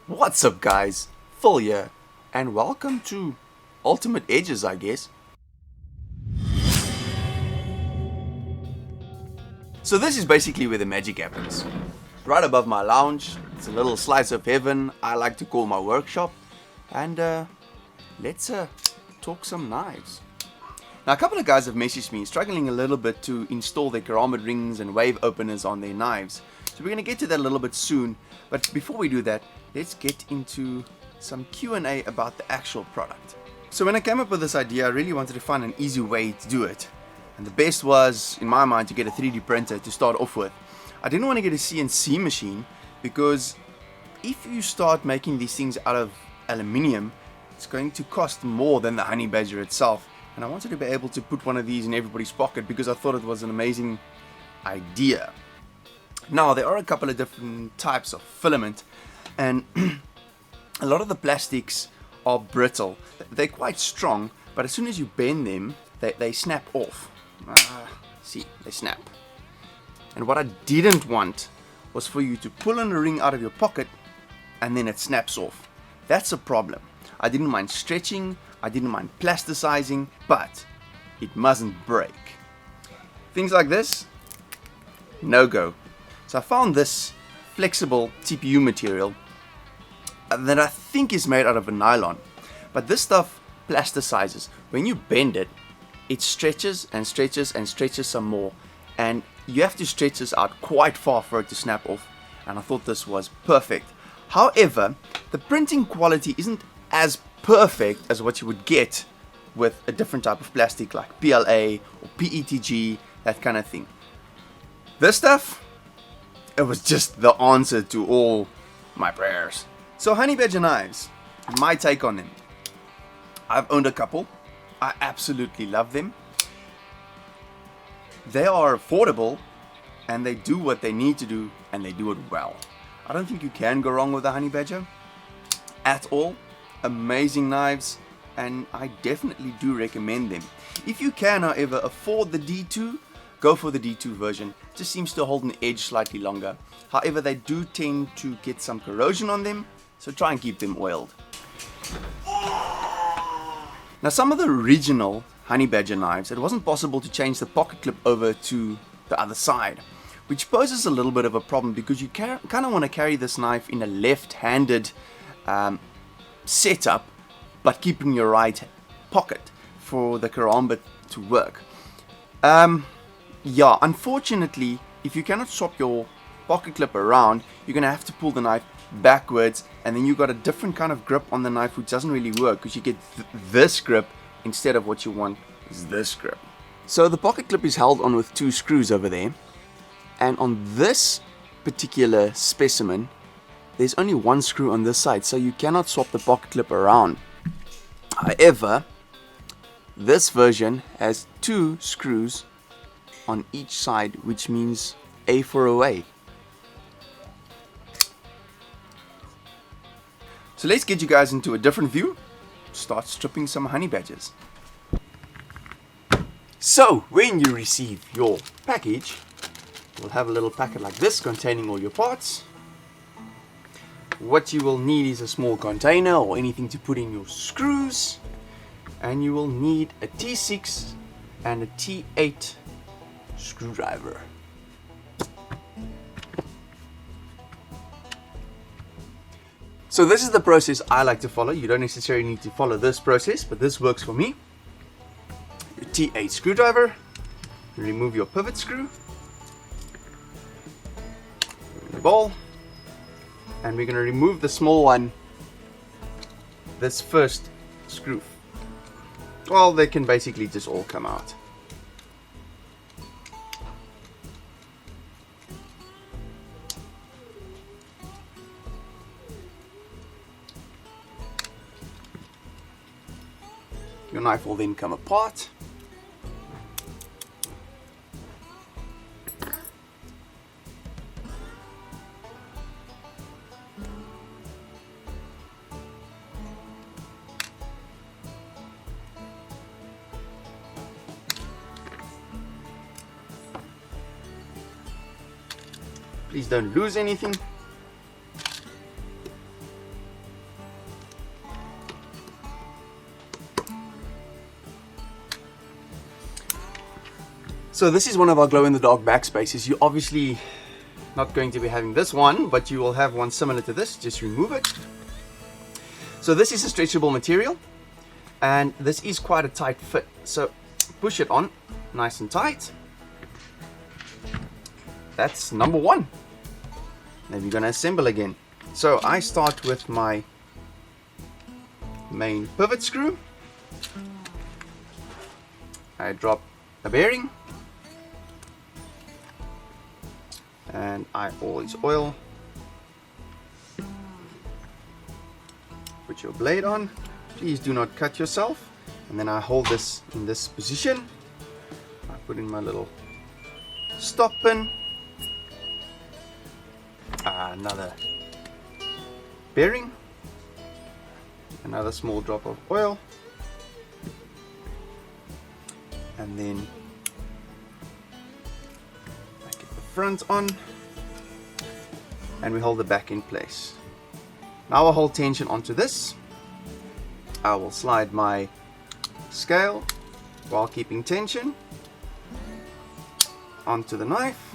What's up guys, Phil here, and welcome to Ultimate Edges I guess. So this is basically where the magic happens. Right above my lounge, it's a little slice of heaven I like to call my workshop, and let's talk some knives. Now a couple of guys have messaged me struggling a little bit to install their Karambit rings and wave openers on their knives. So we're going to get to that a little bit soon, but before we do that, let's get into some Q&A about the actual product. So when I came up with this idea, I really wanted to find an easy way to do it. And the best was, in my mind, to get a 3D printer to start off with. I didn't want to get a CNC machine because if you start making these things out of aluminium, it's going to cost more than the HoneyBadger itself. And I wanted to be able to put one of these in everybody's pocket because I thought it was an amazing idea. Now, there are a couple of different types of filament, and a lot of the plastics are brittle. They're quite strong, but as soon as you bend them, they snap off. See, they snap. And what I didn't want was for you to pull on a ring out of your pocket and then it snaps off. That's a problem. I didn't mind stretching, I didn't mind plasticizing, but it mustn't break. Things like this, no go. So I found this flexible TPU material that I think is made out of a nylon. But this stuff plasticizes. When you bend it, it stretches and stretches and stretches some more. And you have to stretch this out quite far for it to snap off. And I thought this was perfect. However, the printing quality isn't as perfect as what you would get with a different type of plastic like PLA or PETG, that kind of thing. This stuff, it was just the answer to all my prayers. So HoneyBadger knives, my take on them. I've owned a couple. I absolutely love them. They are affordable and they do what they need to do and they do it well. I don't think you can go wrong with a HoneyBadger at all. Amazing knives, and I definitely do recommend them. If you can, however, afford the D2, go for the D2 version. It just seems to hold an edge slightly longer. However, they do tend to get some corrosion on them, so try and keep them oiled. Now, some of the original HoneyBadger knives, it wasn't possible to change the pocket clip over to the other side, which poses a little bit of a problem because you kind of want to carry this knife in a left-handed setup, but keeping your right pocket for the Karambit to work. Yeah, unfortunately, if you cannot swap your pocket clip around, you're going to have to pull the knife backwards, and then you've got a different kind of grip on the knife which doesn't really work because you get this grip instead of what you want is this grip. So the pocket clip is held on with two screws over there, and on this particular specimen there's only one screw on this side, so you cannot swap the pocket clip around. However, this version has two screws on each side, which means A for away. So let's get you guys into a different view. Start stripping some HoneyBadgers. So when you receive your package, you'll have a little packet like this containing all your parts. What you will need is a small container or anything to put in your screws, and you will need a T6 and a T8 screwdriver. So this is the process I like to follow. You don't necessarily need to follow this process, but this works for me. Your T8 screwdriver, you remove your pivot screw, the ball, and we're going to remove the small one, this first screw. Well, they can basically just all come out. Your knife will then come apart. Please don't lose anything. So this is one of our glow-in-the-dark backspaces. You're obviously not going to be having this one, but you will have one similar to this. Just remove it. So this is a stretchable material, and this is quite a tight fit. So push it on nice and tight. That's number one. Then we're going to assemble again. So I start with my main pivot screw. I drop a bearing, and I always oil. Put your blade on. Please do not cut yourself. And then I hold this in this position. I put in my little stop pin. Another bearing. Another small drop of oil. And then I get the front on, and we hold the back in place. Now I'll hold tension onto this. I will slide my scale while keeping tension onto the knife,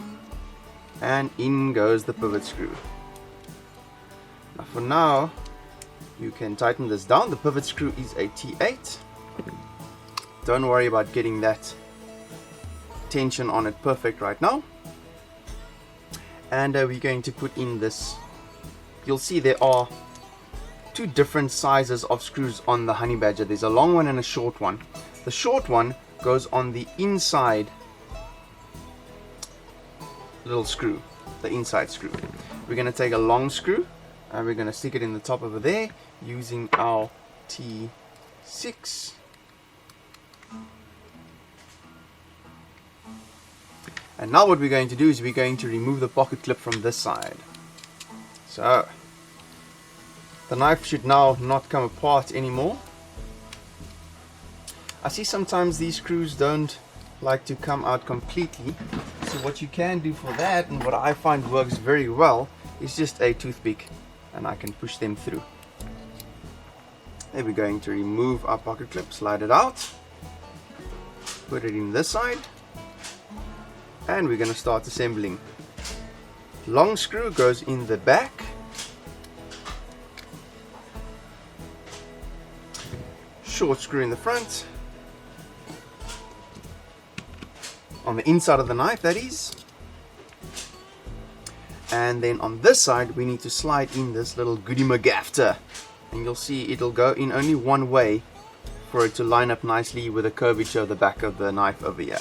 and in goes the pivot screw. Now for now, you can tighten this down. The pivot screw is a T8. Don't worry about getting that tension on it perfect right now. And we're going to put in this. You'll see there are two different sizes of screws on the HoneyBadger. There's a long one and a short one. The short one goes on the inside little screw, the inside screw. We're going to take a long screw and we're going to stick it in the top over there using our T6. And now what we're going to do is we're going to remove the pocket clip from this side. So the knife should now not come apart anymore. I see sometimes these screws don't like to come out completely. So what you can do for that, and what I find works very well, is just a toothpick, and I can push them through. Then we're going to remove our pocket clip, slide it out, put it in this side, and we're going to start assembling. Long screw goes in the back. Short screw in the front. On the inside of the knife, that is. And then on this side, we need to slide in this little goodie McGafter. And you'll see it'll go in only one way for it to line up nicely with the curvature of the back of the knife over here.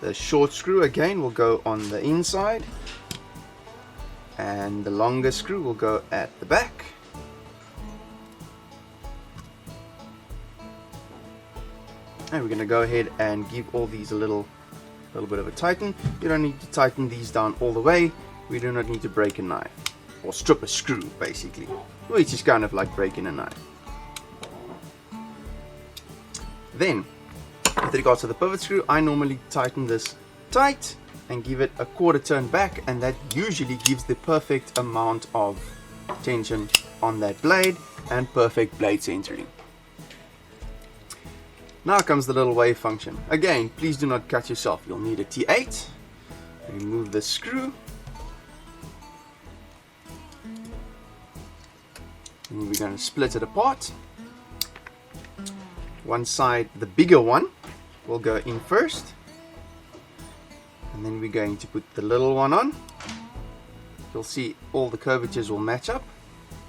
The short screw again will go on the inside, and the longer screw will go at the back. And we're going to go ahead and give all these a little bit of a tighten. You don't need to tighten these down all the way. We do not need to break a knife, or strip a screw basically, which is kind of like breaking a knife. Then with regards to the pivot screw, I normally tighten this tight and give it a quarter turn back, and that usually gives the perfect amount of tension on that blade and perfect blade centering. Now comes the little wave function. Again, please do not cut yourself. You'll need a T8. Remove the screw. And we're going to split it apart. One side, the bigger one, will go in first. And then we're going to put the little one on. You'll see all the curvatures will match up.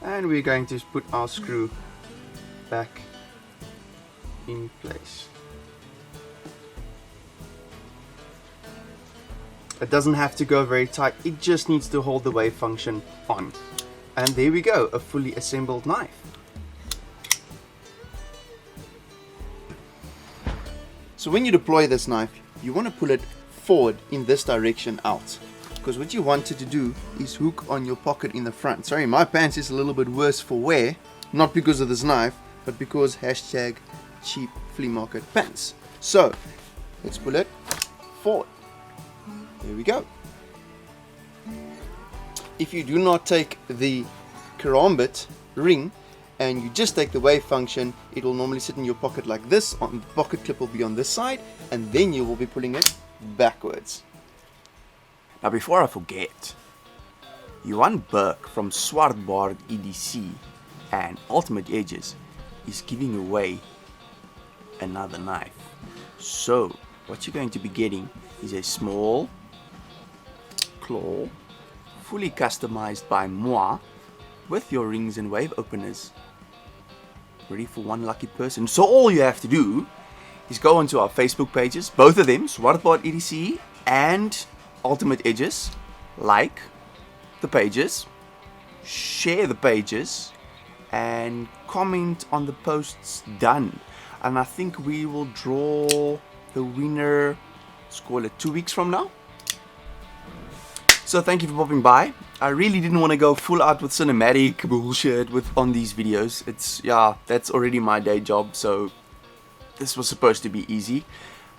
And we're going to put our screw back in place. It doesn't have to go very tight, it just needs to hold the wave function on. And there we go, a fully assembled knife. So when you deploy this knife, you want to pull it forward in this direction out, because what you wanted to do is hook on your pocket in the front. Sorry, my pants is a little bit worse for wear, not because of this knife, but because hashtag cheap flea market pants. So let's pull it forward. There we go. If you do not take the Karambit ring and you just take the wave function, it will normally sit in your pocket like this. The pocket clip will be on this side, and then you will be pulling it backwards. Now before I forget, Johan Burke from Swartbaard EDC and Ultimate Edges is giving away another knife. So what you're going to be getting is a small claw, fully customized by moi, with your rings and wave openers, ready for one lucky person. So all you have to do is go onto our Facebook pages, both of them, Swartbaard EDC and Ultimate Edges, like the pages, share the pages, and comment on the posts done. And I think we will draw the winner, let's call it 2 weeks from now. So thank you for popping by. I really didn't want to go full out with cinematic bullshit on these videos. It's, yeah, that's already my day job, so this was supposed to be easy.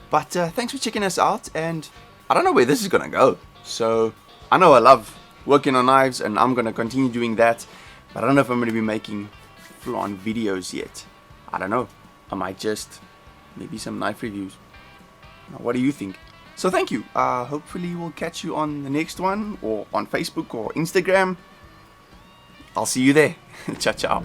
But thanks for checking us out, and I don't know where this is gonna go. So I know I love working on knives, and I'm gonna continue doing that, but I don't know if I'm gonna be making full-on videos yet. I don't know. I might just maybe some knife reviews. Now, what do you think? So thank you. Hopefully we'll catch you on the next one, or on Facebook or Instagram. I'll see you there. Ciao, ciao.